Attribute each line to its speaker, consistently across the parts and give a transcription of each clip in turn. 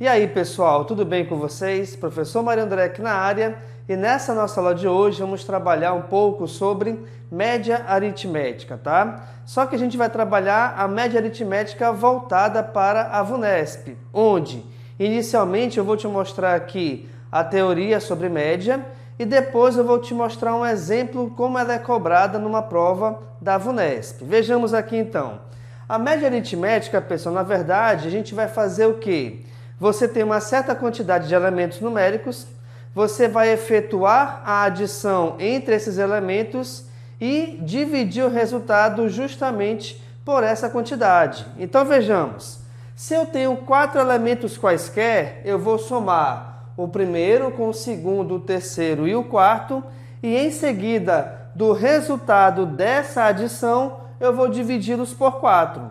Speaker 1: E aí, pessoal, tudo bem com vocês? Professor Mário André aqui na área, e nessa nossa aula de hoje vamos trabalhar um pouco sobre média aritmética, tá? Só que a gente vai trabalhar a média aritmética voltada para a VUNESP, onde inicialmente eu vou te mostrar aqui a teoria sobre média e depois eu vou te mostrar um exemplo como ela é cobrada numa prova da VUNESP. Vejamos aqui então. A média aritmética, pessoal, na verdade, a gente vai fazer o quê? Você tem uma certa quantidade de elementos numéricos, você vai efetuar a adição entre esses elementos e dividir o resultado justamente por essa quantidade. Então vejamos, se eu tenho 4 elementos quaisquer, eu vou somar o primeiro com o segundo, o terceiro e o quarto, e em seguida, do resultado dessa adição, eu vou dividi-los por 4.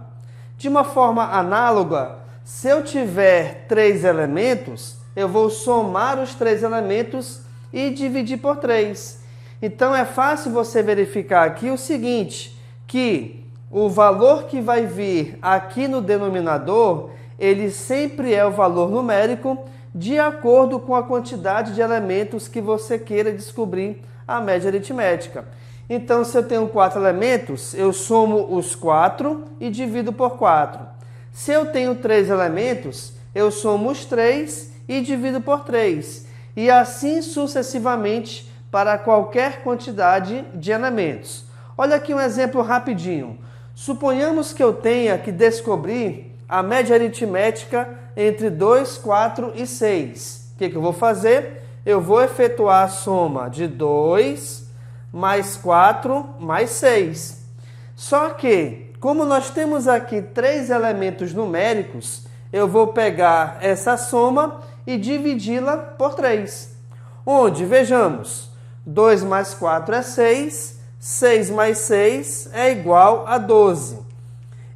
Speaker 1: De uma forma análoga, se eu tiver 3 elementos, eu vou somar os 3 elementos e dividir por 3. Então é fácil você verificar aqui o seguinte, que o valor que vai vir aqui no denominador, ele sempre é o valor numérico de acordo com a quantidade de elementos que você queira descobrir a média aritmética. Então, se eu tenho 4 elementos, eu somo os 4 e divido por 4. Se eu tenho 3 elementos, eu somo os 3 e divido por 3. E assim sucessivamente para qualquer quantidade de elementos. Olha aqui um exemplo rapidinho. Suponhamos que eu tenha que descobrir a média aritmética entre 2, 4 e 6. O que eu vou fazer? Eu vou efetuar a soma de 2 mais 4 mais 6. Só que, como nós temos aqui 3 elementos numéricos, eu vou pegar essa soma e dividi-la por 3. Onde, vejamos, 2 mais 4 é 6, 6 mais 6 é igual a 12.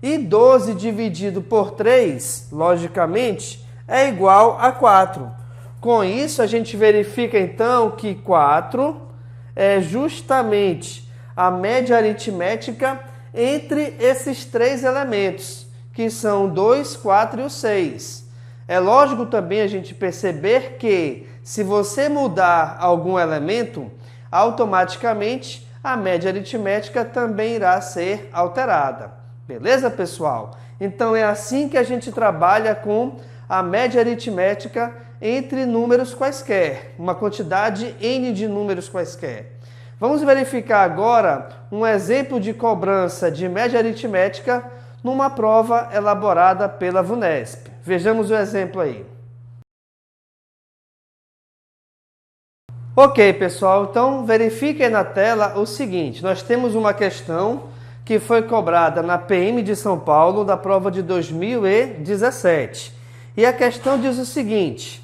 Speaker 1: E 12 dividido por 3, logicamente, é igual a 4. Com isso, a gente verifica então que 4 é justamente a média aritmética entre esses 3 elementos, que são 2, 4 e o 6. É lógico também a gente perceber que, se você mudar algum elemento, automaticamente a média aritmética também irá ser alterada. Beleza, pessoal? Então é assim que a gente trabalha com a média aritmética entre números quaisquer, uma quantidade N de números quaisquer. Vamos verificar agora um exemplo de cobrança de média aritmética numa prova elaborada pela VUNESP. Vejamos o exemplo aí. Ok, pessoal, então verifiquem na tela o seguinte, nós temos uma questão que foi cobrada na PM de São Paulo da prova de 2017. E a questão diz o seguinte: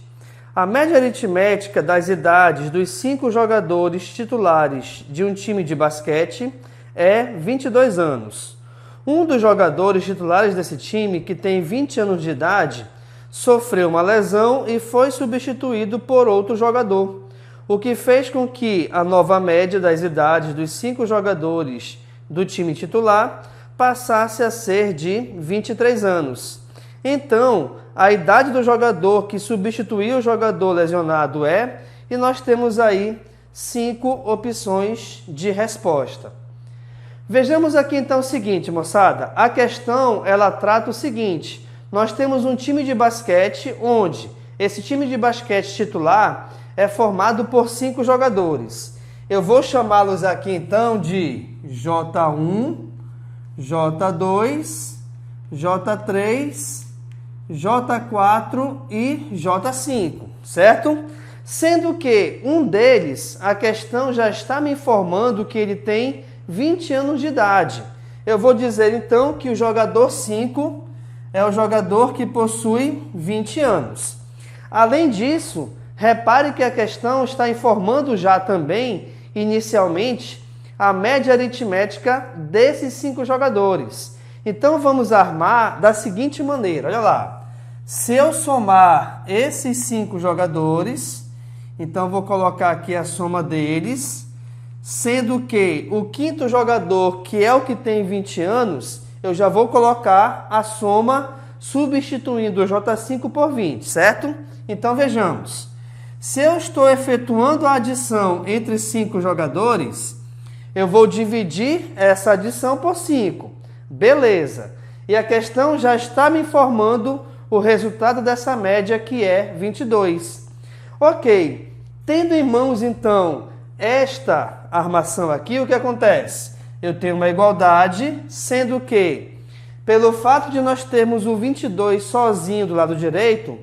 Speaker 1: a média aritmética das idades dos 5 jogadores titulares de um time de basquete é 22 anos. Um dos jogadores titulares desse time, que tem 20 anos de idade, sofreu uma lesão e foi substituído por outro jogador, o que fez com que a nova média das idades dos 5 jogadores do time titular passasse a ser de 23 anos. Então, a idade do jogador que substituiu o jogador lesionado é, e nós temos aí 5 opções de resposta. Vejamos aqui então o seguinte, moçada, a questão ela trata o seguinte, nós temos um time de basquete onde esse time de basquete titular é formado por 5 jogadores. Eu vou chamá-los aqui então de J1, J2, J3, J4 e J5, certo? Sendo que um deles, a questão já está me informando que ele tem 20 anos de idade. Eu vou dizer então que o jogador 5 é o jogador que possui 20 anos. Além disso, repare que a questão está informando já também, inicialmente, a média aritmética desses 5 jogadores. Então vamos armar da seguinte maneira, olha lá. Se eu somar esses 5 jogadores, então vou colocar aqui a soma deles, sendo que o 5º jogador, que é o que tem 20 anos, eu já vou colocar a soma substituindo o J5 por 20, certo? Então vejamos. Se eu estou efetuando a adição entre 5 jogadores, eu vou dividir essa adição por 5. Beleza. E a questão já está me informando o resultado dessa média, que é 22. Ok. Tendo em mãos, então, esta armação aqui, o que acontece? Eu tenho uma igualdade, sendo que, pelo fato de nós termos o 22 sozinho do lado direito,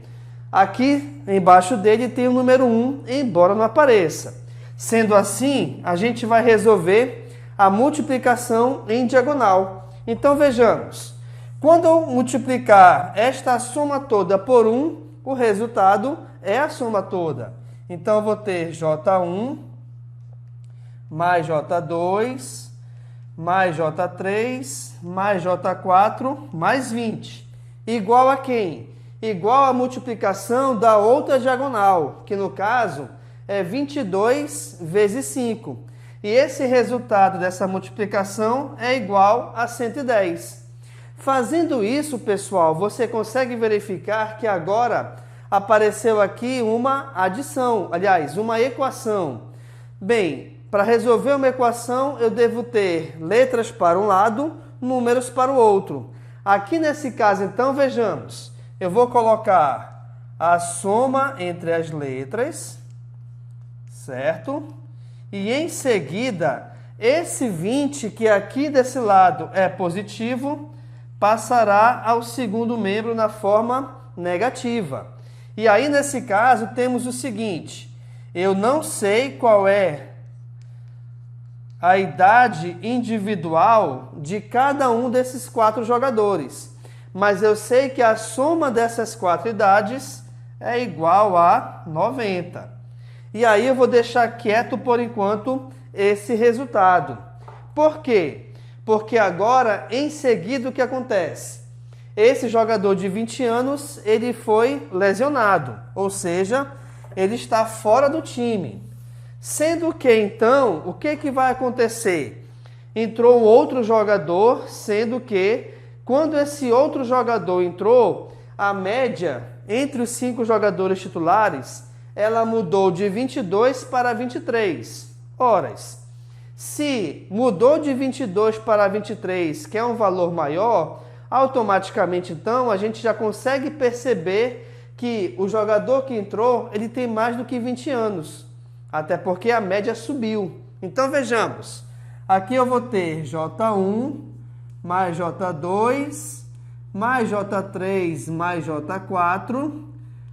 Speaker 1: aqui embaixo dele tem o número 1, embora não apareça. Sendo assim, a gente vai resolver a multiplicação em diagonal. Então vejamos, quando eu multiplicar esta soma toda por 1, o resultado é a soma toda. Então eu vou ter J1 mais J2 mais J3 mais J4 mais 20. Igual a quem? Igual a multiplicação da outra diagonal, que no caso é 22 vezes 5. E esse resultado dessa multiplicação é igual a 110. Fazendo isso, pessoal, você consegue verificar que agora apareceu aqui uma adição, aliás, uma equação. Bem, para resolver uma equação, eu devo ter letras para um lado, números para o outro. Aqui nesse caso, então, vejamos. Eu vou colocar a soma entre as letras, certo? E em seguida, esse 20, que aqui desse lado é positivo, passará ao segundo membro na forma negativa. E aí, nesse caso, temos o seguinte: eu não sei qual é a idade individual de cada um desses 4 jogadores, mas eu sei que a soma dessas 4 idades é igual a 90. E aí eu vou deixar quieto por enquanto esse resultado. Por quê? Porque agora, em seguida, o que acontece? Esse jogador de 20 anos, ele foi lesionado, ou seja, ele está fora do time. Sendo que, então, o que vai acontecer? Entrou outro jogador, sendo que, quando esse outro jogador entrou, a média entre os 5 jogadores titulares, ela mudou de 22 para 23 horas. Se mudou de 22 para 23, que é um valor maior, automaticamente, então, a gente já consegue perceber que o jogador que entrou, ele tem mais do que 20 anos. Até porque a média subiu. Então, vejamos. Aqui eu vou ter J1 mais J2 mais J3 mais J4,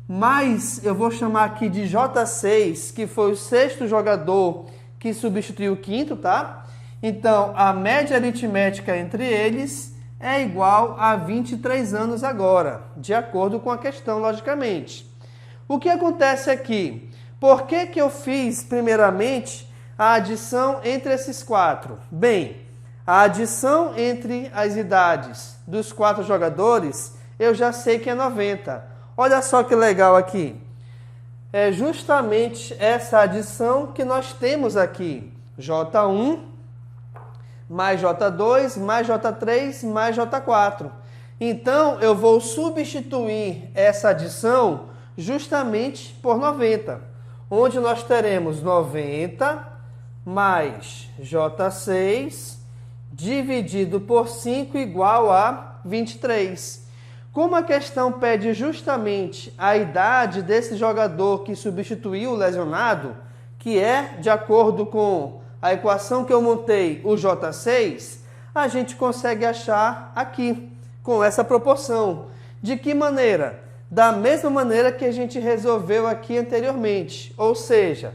Speaker 1: mais eu vou chamar aqui de J6, que foi o 6º jogador que substituiu o 5º, tá? Então, a média aritmética entre eles é igual a 23 anos agora, de acordo com a questão, logicamente. O que acontece aqui? Por que eu fiz, primeiramente, a adição entre esses 4? Bem, a adição entre as idades dos 4 jogadores, eu já sei que é 90. Olha só que legal aqui. É justamente essa adição que nós temos aqui. J1 mais J2, mais J3, mais J4. Então, eu vou substituir essa adição justamente por 90, onde nós teremos 90 mais J6 dividido por 5 igual a 23. Como a questão pede justamente a idade desse jogador que substituiu o lesionado, que é, de acordo com a equação que eu montei, o J6, a gente consegue achar aqui, com essa proporção. De que maneira? Da mesma maneira que a gente resolveu aqui anteriormente. Ou seja,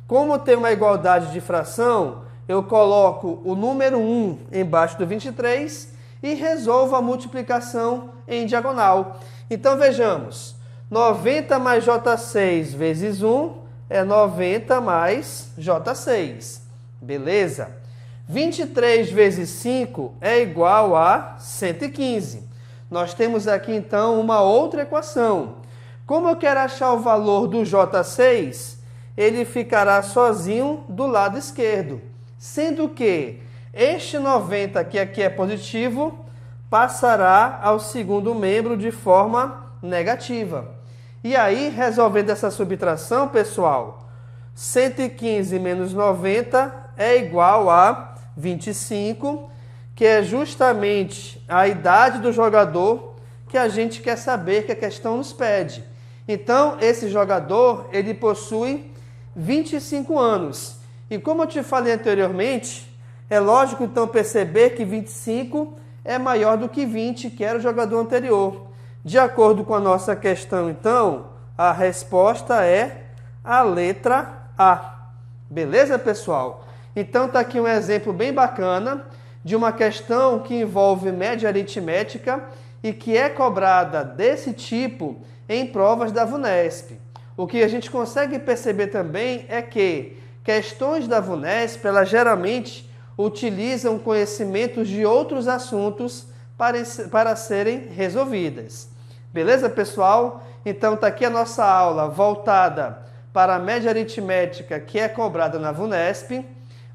Speaker 1: como tem uma igualdade de fração, eu coloco o número 1 embaixo do 23 e resolvo a multiplicação em diagonal. Então vejamos, 90 mais J6 vezes 1 é 90 mais J6. Beleza? 23 vezes 5 é igual a 115. Nós temos aqui, então, uma outra equação. Como eu quero achar o valor do J6, ele ficará sozinho do lado esquerdo. Sendo que este 90, que aqui é positivo, passará ao segundo membro de forma negativa. E aí, resolvendo essa subtração, pessoal, 115 menos 90 é igual a 25, que é justamente a idade do jogador que a gente quer saber, que a questão nos pede. Então, esse jogador, ele possui 25 anos. E como eu te falei anteriormente, é lógico então perceber que 25 é maior do que 20, que era o jogador anterior. De acordo com a nossa questão, então, a resposta é a letra A. Beleza, pessoal? Então, está aqui um exemplo bem bacana de uma questão que envolve média aritmética e que é cobrada desse tipo em provas da VUNESP. O que a gente consegue perceber também é que questões da VUNESP, elas geralmente utilizam conhecimentos de outros assuntos para serem resolvidas. Beleza, pessoal? Então, está aqui a nossa aula voltada para a média aritmética que é cobrada na VUNESP.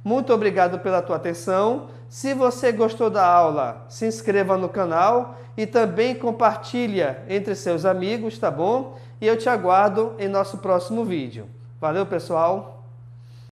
Speaker 1: Muito obrigado pela tua atenção. Se você gostou da aula, se inscreva no canal e também compartilha entre seus amigos, tá bom? E eu te aguardo em nosso próximo vídeo. Valeu, pessoal!